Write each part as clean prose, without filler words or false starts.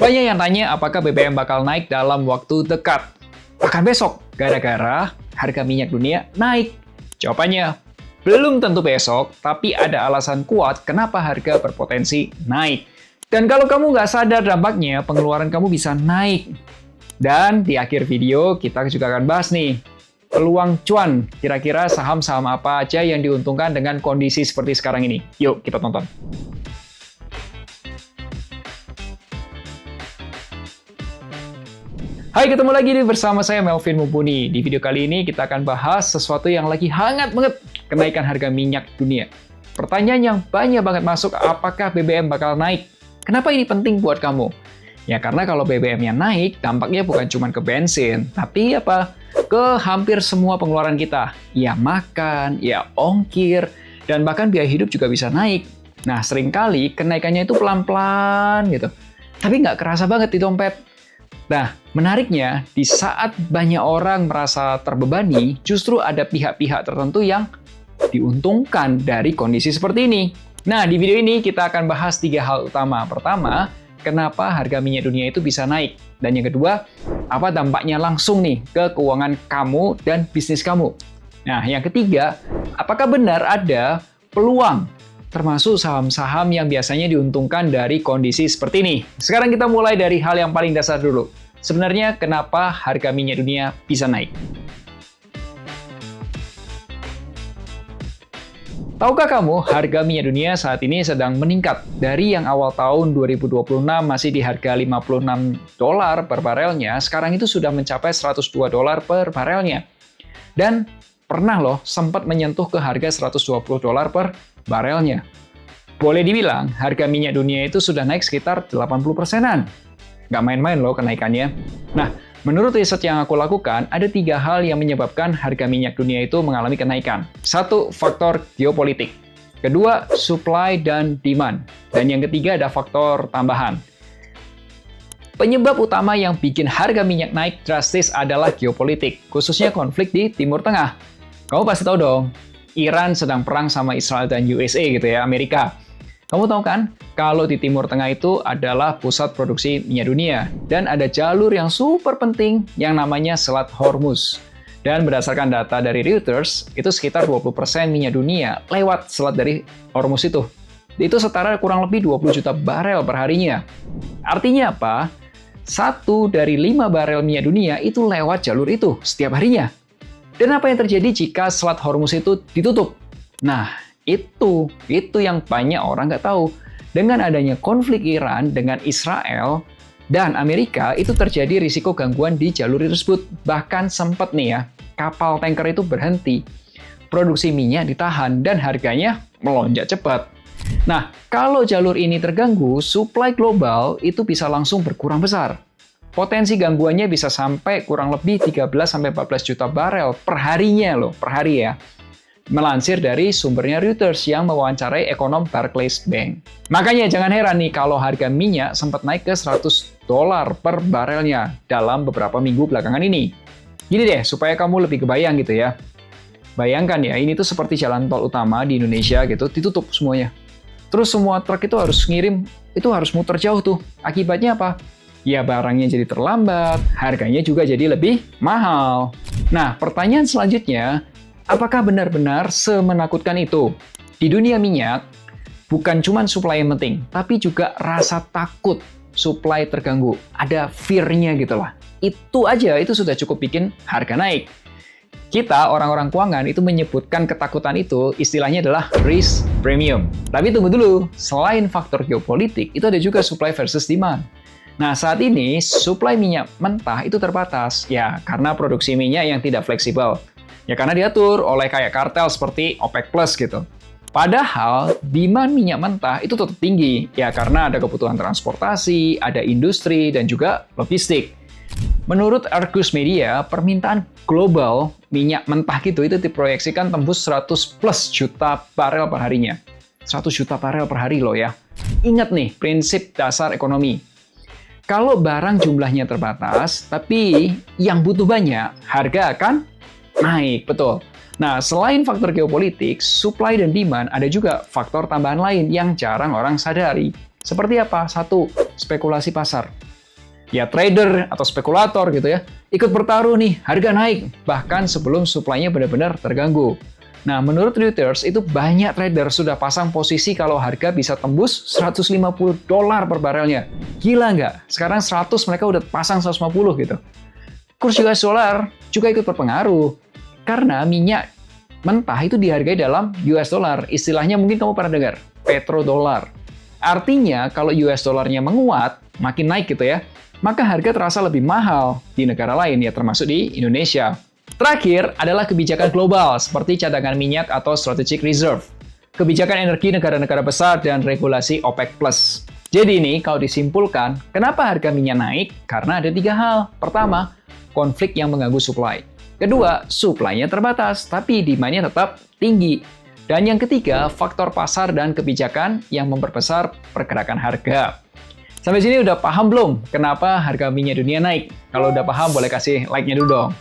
Banyak yang tanya apakah BBM bakal naik dalam waktu dekat, bahkan besok, gara-gara harga minyak dunia naik. Jawabannya, belum tentu besok, tapi ada alasan kuat kenapa harga berpotensi naik. Dan kalau kamu nggak sadar dampaknya, pengeluaran kamu bisa naik. Dan di akhir video, kita juga akan bahas nih, peluang cuan. Kira-kira saham-saham apa aja yang diuntungkan dengan kondisi seperti sekarang ini. Yuk, kita tonton. Hai, ketemu lagi nih bersama saya Melvin Mumpuni. Di video kali ini kita akan bahas sesuatu yang lagi hangat banget, kenaikan harga minyak dunia. Pertanyaan yang banyak banget masuk, apakah BBM bakal naik? Kenapa ini penting buat kamu? Ya karena kalau BBM-nya naik, dampaknya bukan cuma ke bensin, tapi ke hampir semua pengeluaran kita. Ya makan, ya ongkir, dan bahkan biaya hidup juga bisa naik. Nah, seringkali kenaikannya itu pelan-pelan gitu, tapi nggak kerasa banget di dompet. Nah, menariknya, di saat banyak orang merasa terbebani, justru ada pihak-pihak tertentu yang diuntungkan dari kondisi seperti ini. Nah, di video ini kita akan bahas 3 hal utama. Pertama, kenapa harga minyak dunia itu bisa naik? Dan yang kedua, apa dampaknya langsung nih ke keuangan kamu dan bisnis kamu? Nah, yang ketiga, apakah benar ada peluang termasuk saham-saham yang biasanya diuntungkan dari kondisi seperti ini? Sekarang kita mulai dari hal yang paling dasar dulu. Sebenarnya kenapa harga minyak dunia bisa naik? Tahukah kamu, harga minyak dunia saat ini sedang meningkat. Dari yang awal tahun 2026 masih di harga $56 per barelnya, sekarang itu sudah mencapai $102 per barelnya. Dan pernah loh sempat menyentuh ke harga $120 per barelnya. Boleh dibilang, harga minyak dunia itu sudah naik sekitar 80%-an. Nggak main-main loh kenaikannya. Nah, menurut riset yang aku lakukan, ada 3 hal yang menyebabkan harga minyak dunia itu mengalami kenaikan. 1, faktor geopolitik. Kedua, supply dan demand. Dan yang ketiga ada faktor tambahan. Penyebab utama yang bikin harga minyak naik drastis adalah geopolitik, khususnya konflik di Timur Tengah. Kamu pasti tahu dong, Iran sedang perang sama Israel dan USA gitu ya, Amerika. Kamu tahu kan, kalau di Timur Tengah itu adalah pusat produksi minyak dunia. Dan ada jalur yang super penting yang namanya Selat Hormuz. Dan berdasarkan data dari Reuters, itu sekitar 20% minyak dunia lewat selat dari Hormuz itu. Itu setara kurang lebih 20 juta barel per harinya. Artinya apa? 1 dari 5 barel minyak dunia itu lewat jalur itu setiap harinya. Dan apa yang terjadi jika Selat Hormuz itu ditutup? Nah, itu yang banyak orang nggak tahu. Dengan adanya konflik Iran dengan Israel dan Amerika, itu terjadi risiko gangguan di jalur tersebut. Bahkan sempat nih ya, kapal tanker itu berhenti. Produksi minyak ditahan dan harganya melonjak cepat. Nah, kalau jalur ini terganggu, supply global itu bisa langsung berkurang besar. Potensi gangguannya bisa sampai kurang lebih 13-14 juta barel per harinya loh, per hari ya. Melansir dari sumbernya Reuters yang mewawancarai ekonom Barclays Bank. Makanya jangan heran nih kalau harga minyak sempat naik ke $100 per barelnya dalam beberapa minggu belakangan ini. Gini deh, supaya kamu lebih kebayang gitu ya. Bayangkan ya, ini tuh seperti jalan tol utama di Indonesia gitu, ditutup semuanya. Terus semua truk itu harus ngirim, itu harus muter jauh tuh. Akibatnya apa? Ya barangnya jadi terlambat, harganya juga jadi lebih mahal. Nah, pertanyaan selanjutnya, apakah benar-benar semenakutkan itu? Di dunia minyak, bukan cuma supply yang penting, tapi juga rasa takut supply terganggu. Ada fear-nya gitu lah. Itu aja, itu sudah cukup bikin harga naik. Kita, orang-orang keuangan, itu menyebutkan ketakutan itu, istilahnya adalah risk premium. Tapi tunggu dulu, selain faktor geopolitik, itu ada juga supply versus demand. Nah, saat ini, supply minyak mentah itu terbatas. Ya, karena produksi minyak yang tidak fleksibel. Ya karena diatur oleh kayak kartel seperti OPEC Plus gitu. Padahal demand minyak mentah itu tetap tinggi, ya karena ada kebutuhan transportasi, ada industri, dan juga logistik. Menurut Argus Media, permintaan global minyak mentah gitu itu diproyeksikan tembus 100 plus juta barel per harinya. 100 juta barel per hari loh ya. Ingat nih, prinsip dasar ekonomi. Kalau barang jumlahnya terbatas, tapi yang butuh banyak, harga akan naik, betul. Nah, selain faktor geopolitik, supply dan demand, ada juga faktor tambahan lain yang jarang orang sadari. Seperti apa? 1, spekulasi pasar. ya trader atau spekulator gitu ya, ikut bertaruh nih, harga naik, bahkan sebelum supply-nya benar-benar terganggu. Nah, menurut Reuters, itu banyak trader sudah pasang posisi kalau harga bisa tembus $150 per barelnya. Gila nggak? Sekarang 100 mereka udah pasang 150 gitu. Kurs US dollar juga ikut berpengaruh, karena minyak mentah itu dihargai dalam US dollar. Istilahnya mungkin kamu pernah dengar, petrodollar. Artinya, kalau US dollarnya menguat, makin naik gitu ya, maka harga terasa lebih mahal di negara lain, ya termasuk di Indonesia. Terakhir adalah kebijakan global, seperti cadangan minyak atau strategic reserve, kebijakan energi negara-negara besar, dan regulasi OPEC+. Jadi ini, kalau disimpulkan, kenapa harga minyak naik? Karena ada 3 hal. Pertama, konflik yang mengganggu supply. Kedua, supply-nya terbatas, tapi demand-nya tetap tinggi. Dan yang ketiga, faktor pasar dan kebijakan yang memperbesar pergerakan harga. Sampai sini udah paham belum kenapa harga minyak dunia naik? Kalau udah paham, boleh kasih like-nya dulu dong.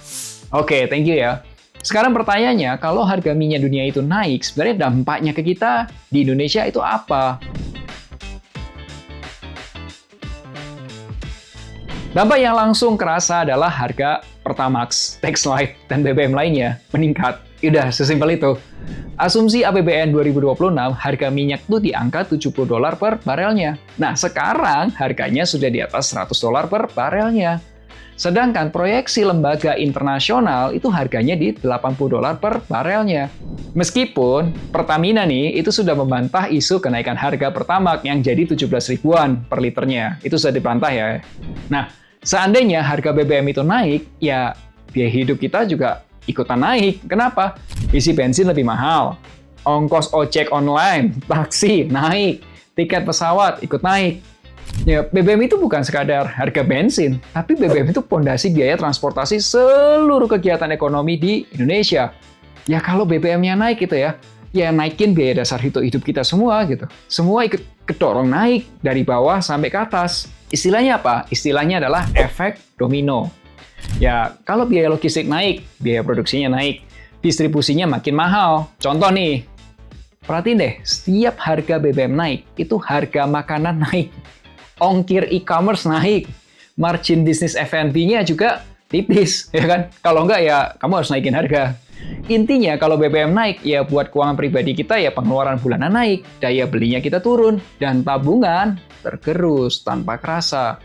Oke, thank you ya. Sekarang pertanyaannya, kalau harga minyak dunia itu naik, sebenarnya dampaknya ke kita di Indonesia itu apa? Dampak yang langsung kerasa adalah harga Pertamax, Texlite, dan BBM lainnya meningkat. Udah, sesimpel itu. Asumsi APBN 2026, harga minyak tuh di angka $70 per barelnya. Nah, sekarang harganya sudah di atas $100 per barelnya. Sedangkan proyeksi lembaga internasional itu harganya di $80 per barelnya. Meskipun Pertamina nih itu sudah membantah isu kenaikan harga Pertamax yang jadi 17 ribuan per liternya. Itu sudah dibantah ya. Nah, seandainya harga BBM itu naik, ya biaya hidup kita juga ikutan naik. Kenapa? Isi bensin lebih mahal, ongkos ojek online, taksi naik, tiket pesawat ikut naik. Ya, BBM itu bukan sekadar harga bensin, tapi BBM itu pondasi biaya transportasi seluruh kegiatan ekonomi di Indonesia. Ya kalau BBM-nya naik gitu ya naikin biaya dasar hidup kita semua gitu. Semua ikut kedorong naik dari bawah sampai ke atas. Istilahnya apa? Istilahnya adalah efek domino. Ya, kalau biaya logistik naik, biaya produksinya naik, distribusinya makin mahal. Contoh nih, perhatiin deh, setiap harga BBM naik, itu harga makanan naik. Ongkir e-commerce naik, margin bisnis F&B-nya juga tipis, ya kan? Kalau enggak ya kamu harus naikin harga. Intinya kalau BBM naik, ya buat keuangan pribadi kita ya pengeluaran bulanan naik, daya belinya kita turun, dan tabungan tergerus tanpa kerasa.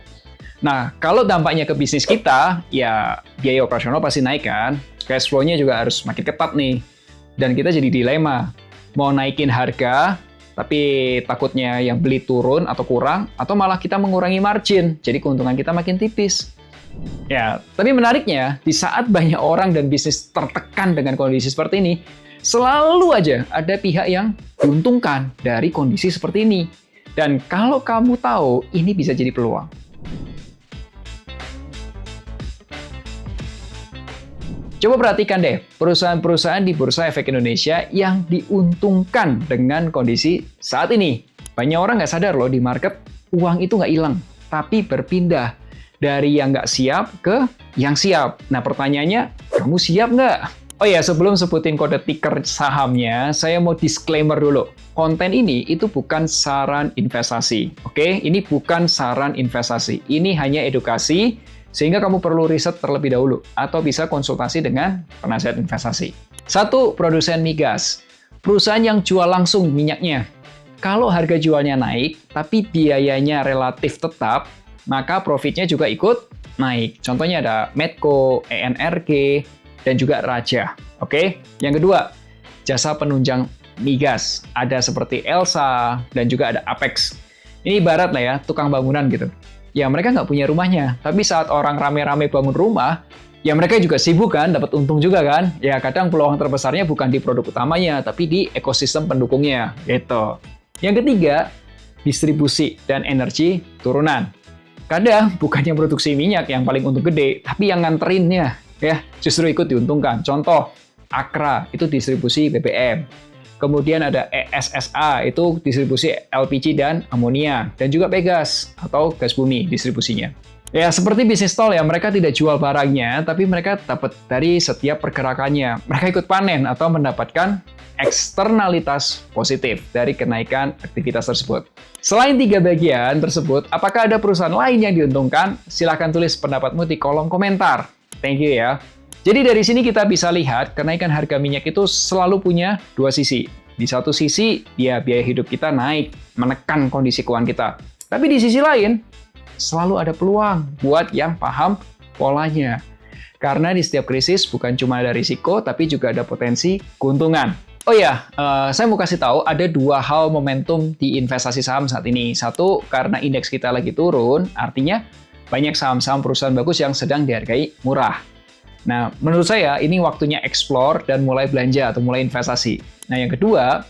Nah, kalau dampaknya ke bisnis kita, ya biaya operasional pasti naik kan? Cash flow-nya juga harus makin ketat nih. Dan kita jadi dilema. Mau naikin harga, tapi takutnya yang beli turun atau kurang, atau malah kita mengurangi margin, jadi keuntungan kita makin tipis. Ya, tapi menariknya, di saat banyak orang dan bisnis tertekan dengan kondisi seperti ini, selalu aja ada pihak yang diuntungkan dari kondisi seperti ini. Dan kalau kamu tahu, ini bisa jadi peluang. Coba perhatikan deh, perusahaan-perusahaan di Bursa Efek Indonesia yang diuntungkan dengan kondisi saat ini. Banyak orang nggak sadar loh, di market uang itu nggak hilang, tapi berpindah dari yang nggak siap ke yang siap. Nah pertanyaannya, kamu siap nggak? Oh ya, sebelum sebutin kode ticker sahamnya, saya mau disclaimer dulu. Konten ini itu bukan saran investasi, oke? Ini bukan saran investasi, ini hanya edukasi, sehingga kamu perlu riset terlebih dahulu, atau bisa konsultasi dengan penasihat investasi. 1. Produsen migas. Perusahaan yang jual langsung minyaknya. Kalau harga jualnya naik, tapi biayanya relatif tetap, maka profitnya juga ikut naik. Contohnya ada Medco, ENRG, dan juga Raja. Oke? Yang kedua, jasa penunjang migas. Ada seperti Elsa, dan juga ada Apex. Ini ibarat lah ya, tukang bangunan gitu. Ya mereka nggak punya rumahnya, tapi saat orang rame-rame bangun rumah, ya mereka juga sibuk kan, dapat untung juga kan. Ya kadang peluang terbesarnya bukan di produk utamanya, tapi di ekosistem pendukungnya, gitu. Yang ketiga, distribusi dan energi turunan. Kadang bukannya produksi minyak yang paling untung gede, tapi yang nganterinnya ya justru ikut diuntungkan. Contoh, Akra itu distribusi BBM. Kemudian ada ESSA, itu distribusi LPG dan amonia. Dan juga Pegas, atau gas bumi distribusinya. Ya, seperti bisnis tol ya, mereka tidak jual barangnya, tapi mereka dapat dari setiap pergerakannya. Mereka ikut panen atau mendapatkan eksternalitas positif dari kenaikan aktivitas tersebut. Selain 3 bagian tersebut, apakah ada perusahaan lain yang diuntungkan? Silahkan tulis pendapatmu di kolom komentar. Thank you ya. Jadi dari sini kita bisa lihat kenaikan harga minyak itu selalu punya dua sisi. Di satu sisi, ya biaya hidup kita naik, menekan kondisi keuangan kita. Tapi di sisi lain, selalu ada peluang buat yang paham polanya. Karena di setiap krisis bukan cuma ada risiko, tapi juga ada potensi keuntungan. Oh ya, saya mau kasih tahu ada 2 hal momentum di investasi saham saat ini. Satu, karena indeks kita lagi turun, artinya banyak saham-saham perusahaan bagus yang sedang dihargai murah. Nah, menurut saya ini waktunya explore dan mulai belanja atau mulai investasi. Nah, yang kedua,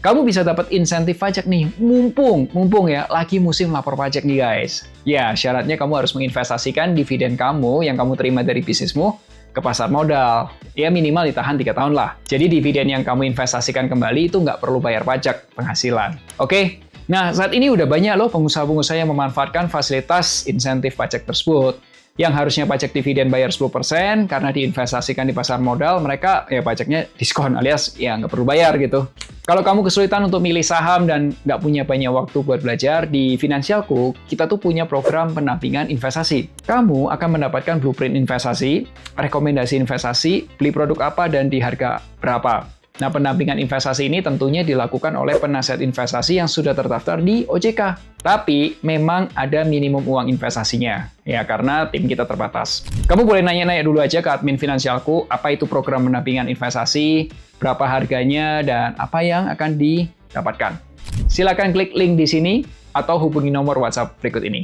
kamu bisa dapat insentif pajak nih, mumpung ya, lagi musim lapor pajak nih guys. Ya, syaratnya kamu harus menginvestasikan dividen kamu yang kamu terima dari bisnismu ke pasar modal. Ya minimal ditahan 3 tahun lah. Jadi dividen yang kamu investasikan kembali itu nggak perlu bayar pajak penghasilan. Oke? Nah, saat ini udah banyak loh pengusaha-pengusaha yang memanfaatkan fasilitas insentif pajak tersebut. Yang harusnya pajak dividen bayar 10%, karena diinvestasikan di pasar modal, mereka ya pajaknya diskon alias ya nggak perlu bayar gitu. Kalau kamu kesulitan untuk milih saham dan nggak punya banyak waktu buat belajar, di Finansialku, kita tuh punya program pendampingan investasi. Kamu akan mendapatkan blueprint investasi, rekomendasi investasi, beli produk apa dan di harga berapa. Nah, pendampingan investasi ini tentunya dilakukan oleh penasihat investasi yang sudah terdaftar di OJK. Tapi, memang ada minimum uang investasinya. Ya, karena tim kita terbatas. Kamu boleh nanya-nanya dulu aja ke admin Finansialku, apa itu program pendampingan investasi, berapa harganya, dan apa yang akan didapatkan. Silakan klik link di sini, atau hubungi nomor WhatsApp berikut ini.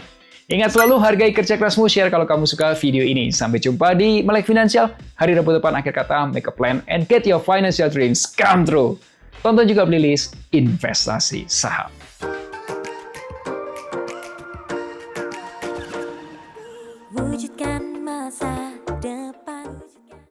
Ingat selalu hargai kerja kerasmu, share kalau kamu suka video ini. Sampai jumpa di Melek Finansial. Hari Rabu depan akhir kata, make a plan and get your financial dreams come true. Tonton juga playlist investasi saham. Wujudkan masa